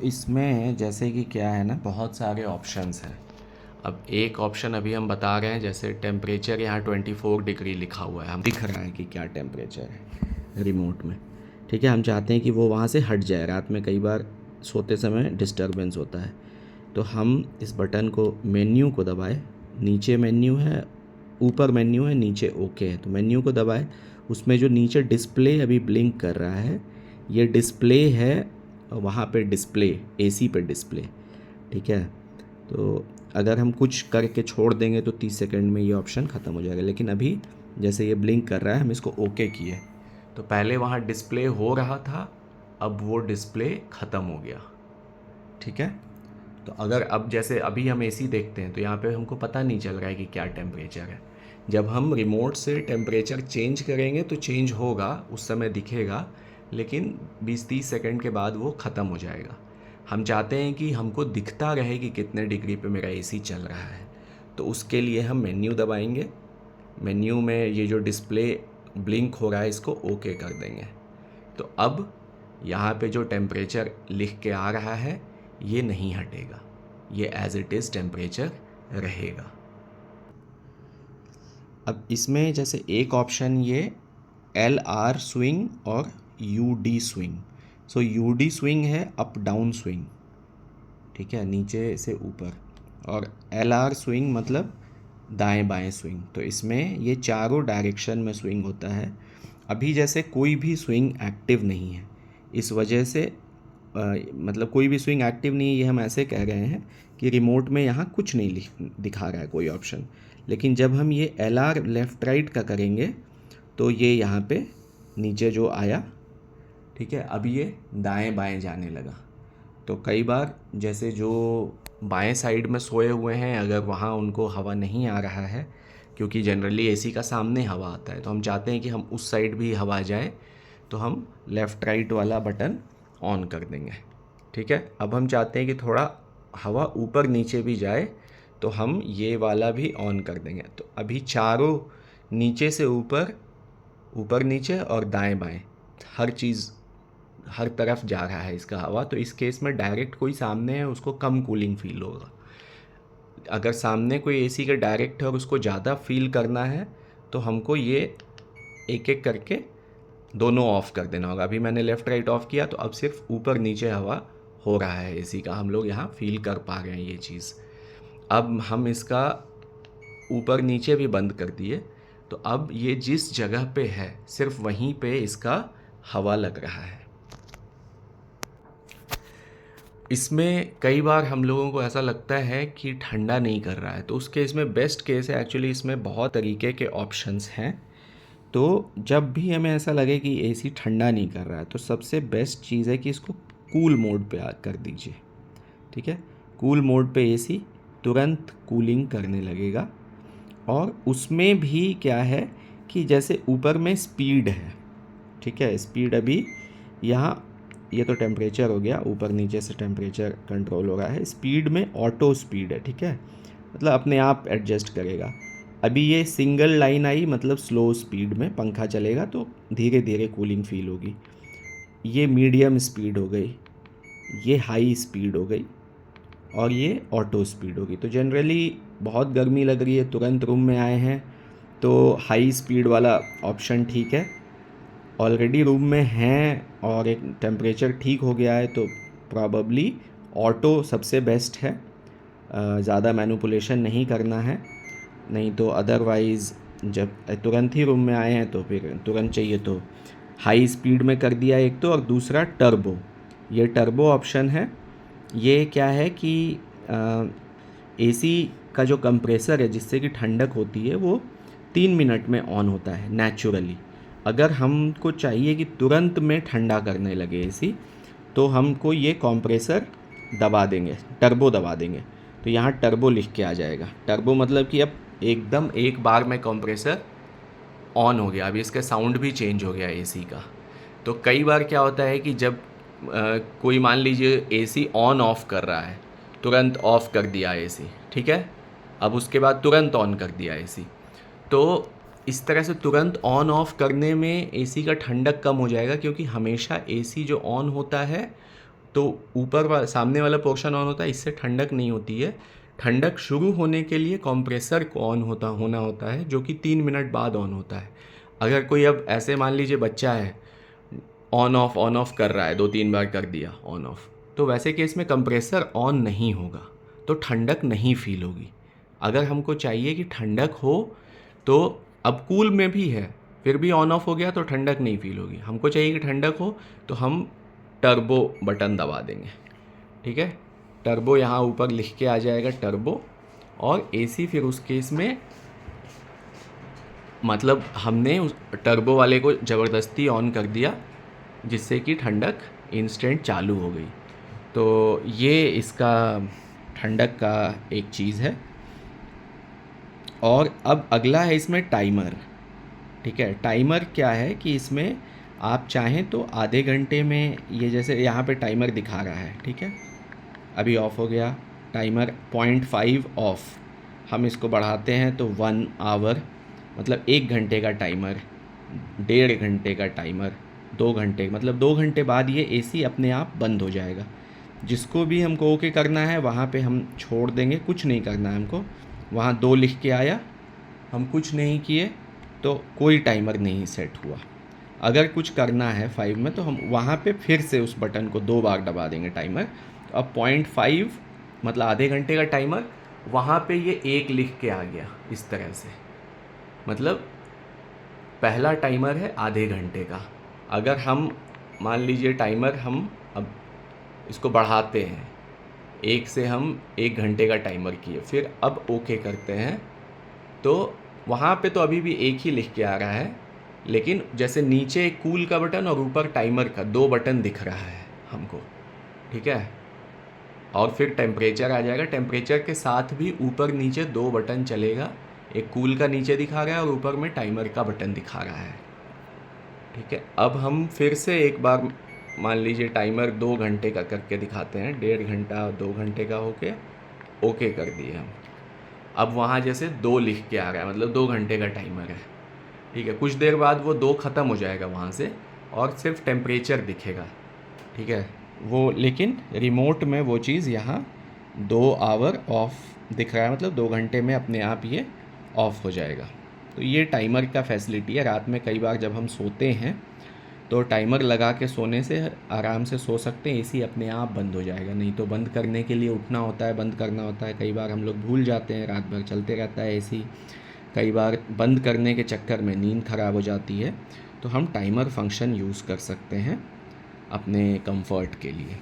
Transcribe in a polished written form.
इसमें जैसे कि क्या है ना, बहुत सारे ऑप्शंस हैं। अब एक ऑप्शन अभी हम बता रहे हैं, जैसे टेम्परेचर यहाँ 24 डिग्री लिखा हुआ है, हम दिख रहा है कि क्या टेम्परेचर है रिमोट में। ठीक है, हम चाहते हैं कि वो वहाँ से हट जाए। रात में कई बार सोते समय डिस्टरबेंस होता है, तो हम इस बटन को, मेन्यू को दबाए। नीचे मेन्यू है, ऊपर मेन्यू है, नीचे ओके है। तो मेन्यू को दबाए, उसमें जो नीचे डिस्प्ले अभी ब्लिंक कर रहा है, ये डिस्प्ले है। वहाँ पे डिस्प्ले, एसी पे डिस्प्ले। ठीक है, तो अगर हम कुछ करके छोड़ देंगे तो 30 सेकंड में ये ऑप्शन ख़त्म हो जाएगा। लेकिन अभी जैसे ये ब्लिंक कर रहा है, हम इसको ओके किए, तो पहले वहाँ डिस्प्ले हो रहा था, अब वो डिस्प्ले ख़त्म हो गया। ठीक है, तो अगर अब जैसे अभी हम एसी देखते हैं तो यहाँ पे हमको पता नहीं चल रहा है कि क्या टेम्परेचर है। जब हम रिमोट से टेम्परेचर चेंज करेंगे तो चेंज होगा, उस समय दिखेगा, लेकिन 20-30 सेकंड के बाद वो ख़त्म हो जाएगा। हम चाहते हैं कि हमको दिखता रहे कि कितने डिग्री पे मेरा एसी चल रहा है, तो उसके लिए हम मेन्यू दबाएंगे। मेन्यू में ये जो डिस्प्ले ब्लिंक हो रहा है, इसको ओके कर देंगे। तो अब यहाँ पे जो टेम्परेचर लिख के आ रहा है, ये नहीं हटेगा, ये एज इट इज़ टेम्परेचर रहेगा। अब इसमें जैसे एक ऑप्शन ये LR स्विंग और UD स्विंग। UD स्विंग है अप डाउन स्विंग, ठीक है, नीचे से ऊपर। और LR स्विंग मतलब दाएं बाएं स्विंग। तो इसमें ये चारों डायरेक्शन में स्विंग होता है। अभी जैसे कोई भी स्विंग एक्टिव नहीं है, इस वजह से मतलब कोई भी स्विंग एक्टिव नहीं है, ये हम ऐसे कह रहे हैं कि रिमोट में यहाँ कुछ नहीं दिखा रहा है कोई ऑप्शन। लेकिन जब हम ये LR लेफ़्ट राइट का करेंगे तो ये यहाँ पे नीचे जो आया, ठीक है, अब ये दाएं बाएं जाने लगा। तो कई बार जैसे जो बाएं साइड में सोए हुए हैं, अगर वहाँ उनको हवा नहीं आ रहा है, क्योंकि जनरली एसी का सामने हवा आता है, तो हम चाहते हैं कि हम उस साइड भी हवा जाए, तो हम लेफ़्ट राइट वाला बटन ऑन कर देंगे। ठीक है, अब हम चाहते हैं कि थोड़ा हवा ऊपर नीचे भी जाए, तो हम ये वाला भी ऑन कर देंगे। तो अभी चारों, नीचे से ऊपर, ऊपर नीचे और दाएं बाएं, हर चीज़, हर तरफ जा रहा है इसका हवा। तो इस केस में डायरेक्ट कोई सामने है, उसको कम कूलिंग फील होगा। अगर सामने कोई एसी का डायरेक्ट है और उसको ज़्यादा फील करना है, तो हमको ये एक एक करके दोनों ऑफ़ कर देना होगा। अभी मैंने लेफ़्ट राइट ऑफ़ किया, तो अब सिर्फ ऊपर नीचे हवा हो रहा है एसी का, हम लोग यहाँ फील कर पा रहे हैं ये चीज़। अब हम इसका ऊपर नीचे भी बंद कर दिए, तो अब ये जिस जगह पे है सिर्फ वहीं पे इसका हवा लग रहा है। इसमें कई बार हम लोगों को ऐसा लगता है कि ठंडा नहीं कर रहा है, तो उस केस में बेस्ट केस है, एक्चुअली इसमें बहुत तरीके के ऑप्शंस हैं। तो जब भी हमें ऐसा लगे कि एसी ठंडा नहीं कर रहा है, तो सबसे बेस्ट चीज़ है कि इसको कूल मोड पे कर दीजिए। ठीक है, कूल मोड पे एसी तुरंत कूलिंग करने लगेगा। और उसमें भी क्या है कि जैसे ऊपर में स्पीड है, ठीक है, स्पीड अभी यहाँ, ये तो टेम्परेचर हो गया, ऊपर नीचे से टेम्परेचर कंट्रोल हो रहा है। स्पीड में ऑटो स्पीड है, ठीक है, मतलब अपने आप एडजस्ट करेगा। अभी ये सिंगल लाइन आई, मतलब स्लो स्पीड में पंखा चलेगा, तो धीरे धीरे कूलिंग फील होगी। ये मीडियम स्पीड हो गई, ये हाई स्पीड हो गई, और ये ऑटो स्पीड होगी। तो जनरली बहुत गर्मी लग रही है, तुरंत रूम में आए हैं, तो हाई स्पीड वाला ऑप्शन ठीक है। ऑलरेडी रूम में हैं और एक टेम्परेचर ठीक हो गया है, तो प्रॉबली ऑटो सबसे बेस्ट है। ज़्यादा मैनिपुलेशन नहीं करना है, नहीं तो अदरवाइज़ जब तुरंत ही रूम में आए हैं तो फिर तुरंत चाहिए, तो हाई स्पीड में कर दिया एक तो। और दूसरा टर्बो, ये टर्बो ऑप्शन है। ये क्या है कि एसी का जो कंप्रेसर है जिससे कि ठंडक होती है, वो 3 मिनट में ऑन होता है नेचुरली। अगर हमको चाहिए कि तुरंत में ठंडा करने लगे एसी, तो हमको ये कंप्रेसर दबा देंगे, टर्बो दबा देंगे, तो यहाँ टर्बो लिख के आ जाएगा। टर्बो मतलब कि अब एकदम एक बार में कंप्रेसर ऑन हो गया, अभी इसका साउंड भी चेंज हो गया एसी का। तो कई बार क्या होता है कि जब कोई मान लीजिए एसी ऑन ऑफ कर रहा है, तुरंत ऑफ कर दिया एसी, ठीक है, अब उसके बाद तुरंत ऑन कर दिया एसी, तो इस तरह से तुरंत ऑन ऑफ करने में एसी का ठंडक कम हो जाएगा, क्योंकि हमेशा एसी जो ऑन होता है तो सामने वाला पोर्शन ऑन होता है, इससे ठंडक नहीं होती है। ठंडक शुरू होने के लिए कंप्रेसर को होना होता है, जो कि 3 मिनट बाद ऑन होता है। अगर कोई अब ऐसे मान लीजिए बच्चा है, ऑन ऑफ कर रहा है, 2-3 बार कर दिया ऑन ऑफ, तो वैसे केस में कंप्रेसर ऑन नहीं होगा, तो ठंडक नहीं फील होगी। अगर हमको चाहिए कि ठंडक हो, तो अब कूल में भी है फिर भी ऑन ऑफ हो गया तो ठंडक नहीं फील होगी। हमको चाहिए कि ठंडक हो, तो हम टर्बो बटन दबा देंगे। ठीक है, टर्बो यहाँ ऊपर लिख के आ जाएगा टर्बो, और एसी फिर उस केस में मतलब हमने उस टर्बो वाले को ज़बरदस्ती ऑन कर दिया, जिससे कि ठंडक इंस्टेंट चालू हो गई। तो ये इसका ठंडक का एक चीज़ है। और अब अगला है इसमें टाइमर। ठीक है, टाइमर क्या है कि इसमें आप चाहें तो आधे घंटे में, ये जैसे यहाँ पे टाइमर दिखा रहा है, ठीक है, अभी ऑफ हो गया टाइमर 0.5 ऑफ, हम इसको बढ़ाते हैं तो 1 आवर, मतलब 1 घंटे का टाइमर, 1.5 घंटे का टाइमर, 2 घंटे, मतलब 2 घंटे बाद ये एसी अपने आप बंद हो जाएगा। जिसको भी हमको ओके करना है वहाँ पे हम छोड़ देंगे, कुछ नहीं करना है हमको। वहाँ 2 लिख के आया, हम कुछ नहीं किए तो कोई टाइमर नहीं सेट हुआ। अगर कुछ करना है 5 में तो हम वहाँ पे फिर से उस बटन को 2 बार दबा देंगे टाइमर। अब 0.5 मतलब आधे घंटे का टाइमर, वहाँ पे ये 1 लिख के आ गया इस तरह से, मतलब पहला टाइमर है आधे घंटे का। अगर हम मान लीजिए टाइमर हम अब इसको बढ़ाते हैं, 1 से हम 1 घंटे का टाइमर किए, फिर अब ओके करते हैं, तो वहाँ पे तो अभी भी 1 ही लिख के आ रहा है, लेकिन जैसे नीचे एक कूल का बटन और ऊपर टाइमर का 2 बटन दिख रहा है हमको। ठीक है, और फिर टेम्परेचर आ जाएगा, टेम्परेचर के साथ भी ऊपर नीचे 2 बटन चलेगा, एक कूल का नीचे दिखा रहा है और ऊपर में टाइमर का बटन दिखा रहा है। ठीक है, अब हम फिर से एक बार मान लीजिए टाइमर 2 घंटे का करके दिखाते हैं, 1.5 घंटा 2 घंटे का होके ओके कर दिए हम। अब वहाँ जैसे 2 लिख के आ रहा है, मतलब 2 घंटे का टाइमर है। ठीक है, कुछ देर बाद वो 2 ख़त्म हो जाएगा वहाँ से और सिर्फ टेम्परेचर दिखेगा। ठीक है, वो लेकिन रिमोट में वो चीज़ यहाँ 2 आवर ऑफ दिख रहा है, मतलब 2 घंटे में अपने आप ये ऑफ हो जाएगा। तो ये टाइमर का फैसिलिटी है। रात में कई बार जब हम सोते हैं तो टाइमर लगा के सोने से आराम से सो सकते हैं, एसी अपने आप बंद हो जाएगा। नहीं तो बंद करने के लिए उठना होता है, बंद करना होता है, कई बार हम लोग भूल जाते हैं, रात भर चलते रहता है एसी, कई बार बंद करने के चक्कर में नींद ख़राब हो जाती है। तो हम टाइमर फंक्शन यूज़ कर सकते हैं अपने कंफर्ट के लिए।